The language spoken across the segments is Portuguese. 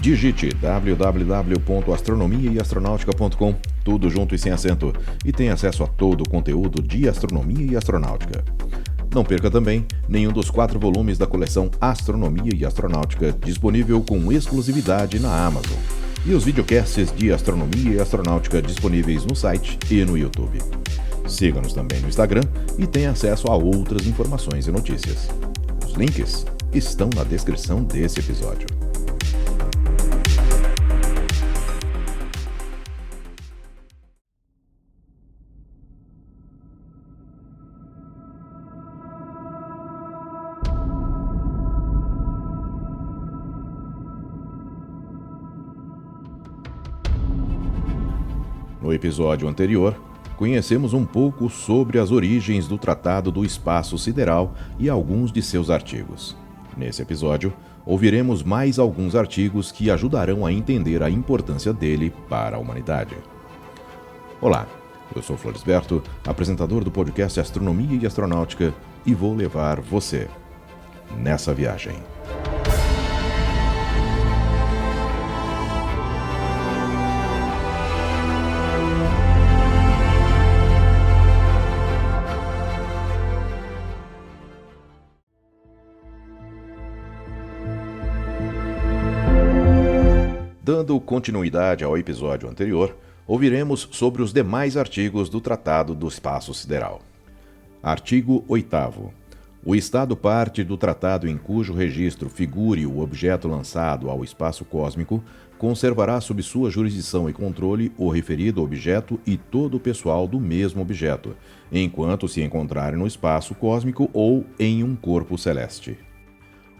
Digite www.astronomiaeastronautica.com, tudo junto e sem acento, e tenha acesso a todo o conteúdo de astronomia e astronáutica. Não perca também nenhum dos 4 volumes da coleção Astronomia e Astronáutica, disponível com exclusividade na Amazon, e os videocasts de astronomia e astronáutica disponíveis no site e no YouTube. Siga-nos também no Instagram e tenha acesso a outras informações e notícias. Os links estão na descrição desse episódio. No episódio anterior, conhecemos um pouco sobre as origens do Tratado do Espaço Sideral e alguns de seus artigos. Nesse episódio, ouviremos mais alguns artigos que ajudarão a entender a importância dele para a humanidade. Olá, eu sou Florisberto, apresentador do podcast Astronomia e Astronáutica, e vou levar você nessa viagem. Dando continuidade ao episódio anterior, ouviremos sobre os demais artigos do Tratado do Espaço Sideral. Artigo 8º. O Estado parte do tratado em cujo registro figure o objeto lançado ao espaço cósmico conservará sob sua jurisdição e controle o referido objeto e todo o pessoal do mesmo objeto, enquanto se encontrarem no espaço cósmico ou em um corpo celeste.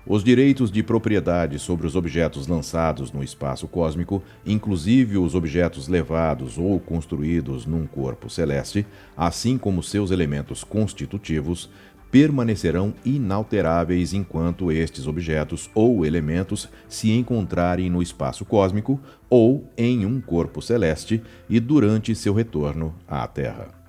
Os direitos de propriedade sobre os objetos lançados no espaço cósmico, inclusive os objetos levados ou construídos num corpo celeste, assim como seus elementos constitutivos, permanecerão inalteráveis enquanto estes objetos ou elementos se encontrarem no espaço cósmico ou em um corpo celeste e durante seu retorno à Terra.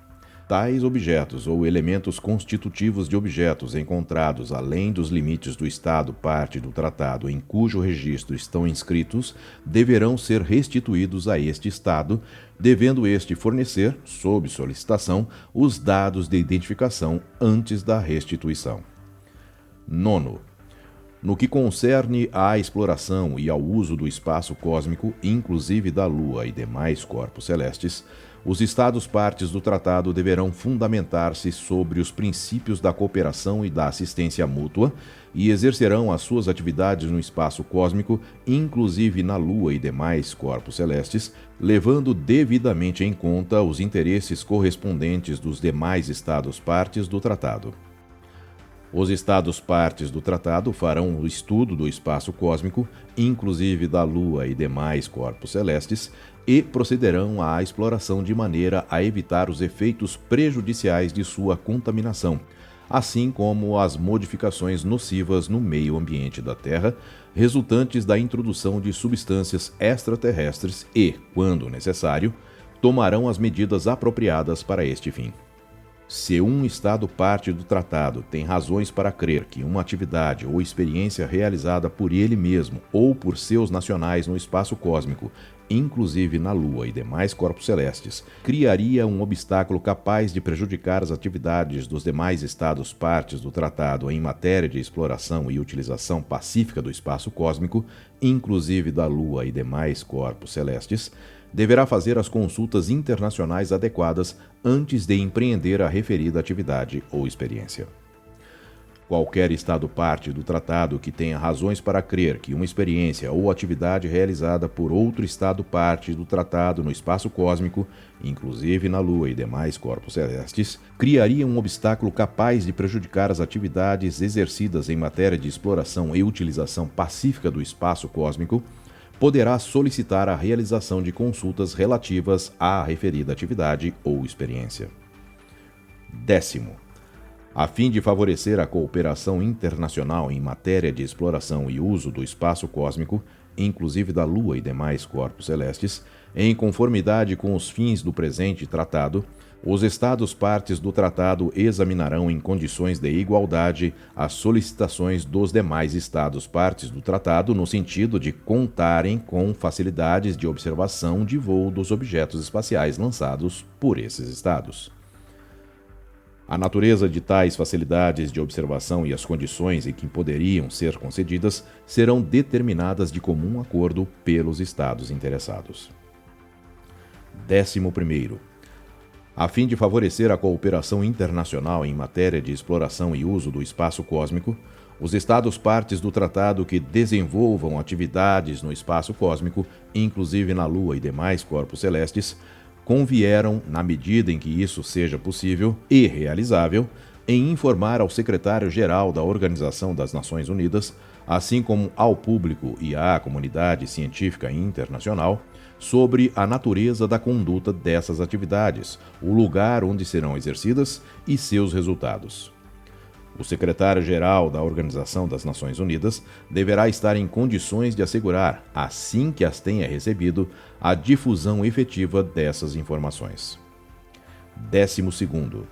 Tais objetos ou elementos constitutivos de objetos encontrados além dos limites do estado parte do tratado em cujo registro estão inscritos deverão ser restituídos a este estado, devendo este fornecer, sob solicitação, os dados de identificação antes da restituição. 9. No que concerne à exploração e ao uso do espaço cósmico, inclusive da Lua e demais corpos celestes, os Estados-partes do Tratado deverão fundamentar-se sobre os princípios da cooperação e da assistência mútua e exercerão as suas atividades no espaço cósmico, inclusive na Lua e demais corpos celestes, levando devidamente em conta os interesses correspondentes dos demais Estados-partes do Tratado. Os Estados-partes do Tratado farão o estudo do espaço cósmico, inclusive da Lua e demais corpos celestes, e procederão à exploração de maneira a evitar os efeitos prejudiciais de sua contaminação, assim como as modificações nocivas no meio ambiente da Terra, resultantes da introdução de substâncias extraterrestres e, quando necessário, tomarão as medidas apropriadas para este fim. Se um Estado-parte do tratado tem razões para crer que uma atividade ou experiência realizada por ele mesmo ou por seus nacionais no espaço cósmico, inclusive na Lua e demais corpos celestes, criaria um obstáculo capaz de prejudicar as atividades dos demais Estados-partes do tratado em matéria de exploração e utilização pacífica do espaço cósmico, inclusive da Lua e demais corpos celestes, deverá fazer as consultas internacionais adequadas antes de empreender a referida atividade ou experiência. Qualquer Estado-parte do tratado que tenha razões para crer que uma experiência ou atividade realizada por outro Estado-parte do tratado no espaço cósmico, inclusive na Lua e demais corpos celestes, criaria um obstáculo capaz de prejudicar as atividades exercidas em matéria de exploração e utilização pacífica do espaço cósmico, poderá solicitar a realização de consultas relativas à referida atividade ou experiência. 10º. A fim de favorecer a cooperação internacional em matéria de exploração e uso do espaço cósmico, inclusive da Lua e demais corpos celestes, em conformidade com os fins do presente tratado, Os Estados partes do tratado examinarão em condições de igualdade as solicitações dos demais Estados partes do tratado no sentido de contarem com facilidades de observação de voo dos objetos espaciais lançados por esses Estados. A natureza de tais facilidades de observação e as condições em que poderiam ser concedidas serão determinadas de comum acordo pelos Estados interessados. 11º. A fim de favorecer a cooperação internacional em matéria de exploração e uso do espaço cósmico, os Estados partes do tratado que desenvolvam atividades no espaço cósmico, inclusive na Lua e demais corpos celestes, convieram, na medida em que isso seja possível e realizável, em informar ao secretário-geral da Organização das Nações Unidas, assim como ao público e à comunidade científica internacional, sobre a natureza da conduta dessas atividades, o lugar onde serão exercidas e seus resultados. O secretário-geral da Organização das Nações Unidas deverá estar em condições de assegurar, assim que as tenha recebido, a difusão efetiva dessas informações. 12º.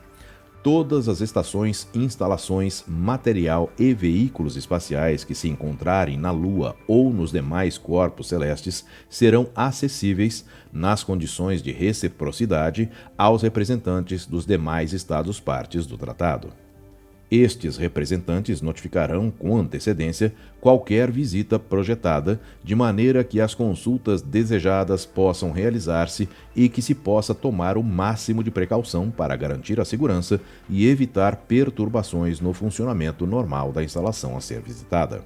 Todas as estações, instalações, material e veículos espaciais que se encontrarem na Lua ou nos demais corpos celestes serão acessíveis, nas condições de reciprocidade, aos representantes dos demais Estados partes do tratado. Estes representantes notificarão com antecedência qualquer visita projetada, de maneira que as consultas desejadas possam realizar-se e que se possa tomar o máximo de precaução para garantir a segurança e evitar perturbações no funcionamento normal da instalação a ser visitada.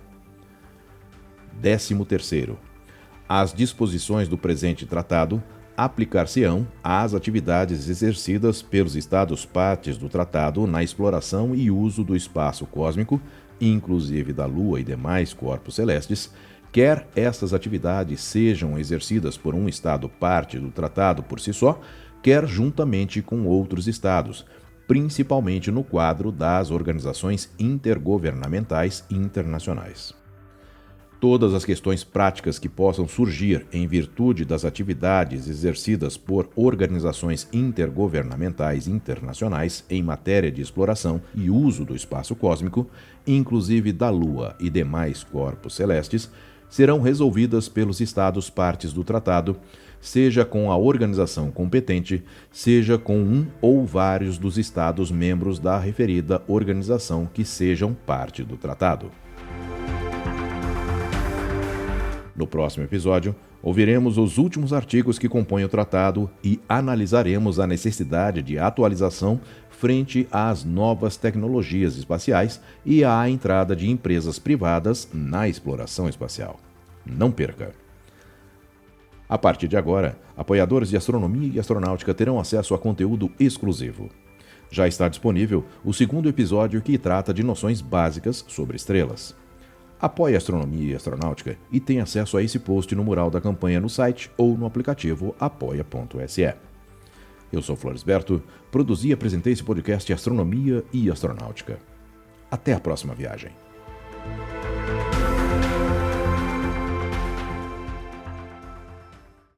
13º. As disposições do presente tratado aplicar-se-ão às atividades exercidas pelos Estados partes do tratado na exploração e uso do espaço cósmico, inclusive da Lua e demais corpos celestes, quer estas atividades sejam exercidas por um Estado parte do tratado por si só, quer juntamente com outros Estados, principalmente no quadro das organizações intergovernamentais internacionais. Todas as questões práticas que possam surgir em virtude das atividades exercidas por organizações intergovernamentais internacionais em matéria de exploração e uso do espaço cósmico, inclusive da Lua e demais corpos celestes, serão resolvidas pelos Estados partes do tratado, seja com a organização competente, seja com um ou vários dos Estados membros da referida organização que sejam parte do tratado. No próximo episódio, ouviremos os últimos artigos que compõem o tratado e analisaremos a necessidade de atualização frente às novas tecnologias espaciais e à entrada de empresas privadas na exploração espacial. Não perca! A partir de agora, apoiadores de astronomia e astronáutica terão acesso a conteúdo exclusivo. Já está disponível o segundo episódio que trata de noções básicas sobre estrelas. Apoie a Astronomia e Astronáutica e tenha acesso a esse post no mural da campanha no site ou no aplicativo apoia.se. Eu sou Floresberto, produzi e apresentei esse podcast Astronomia e Astronáutica. Até a próxima viagem.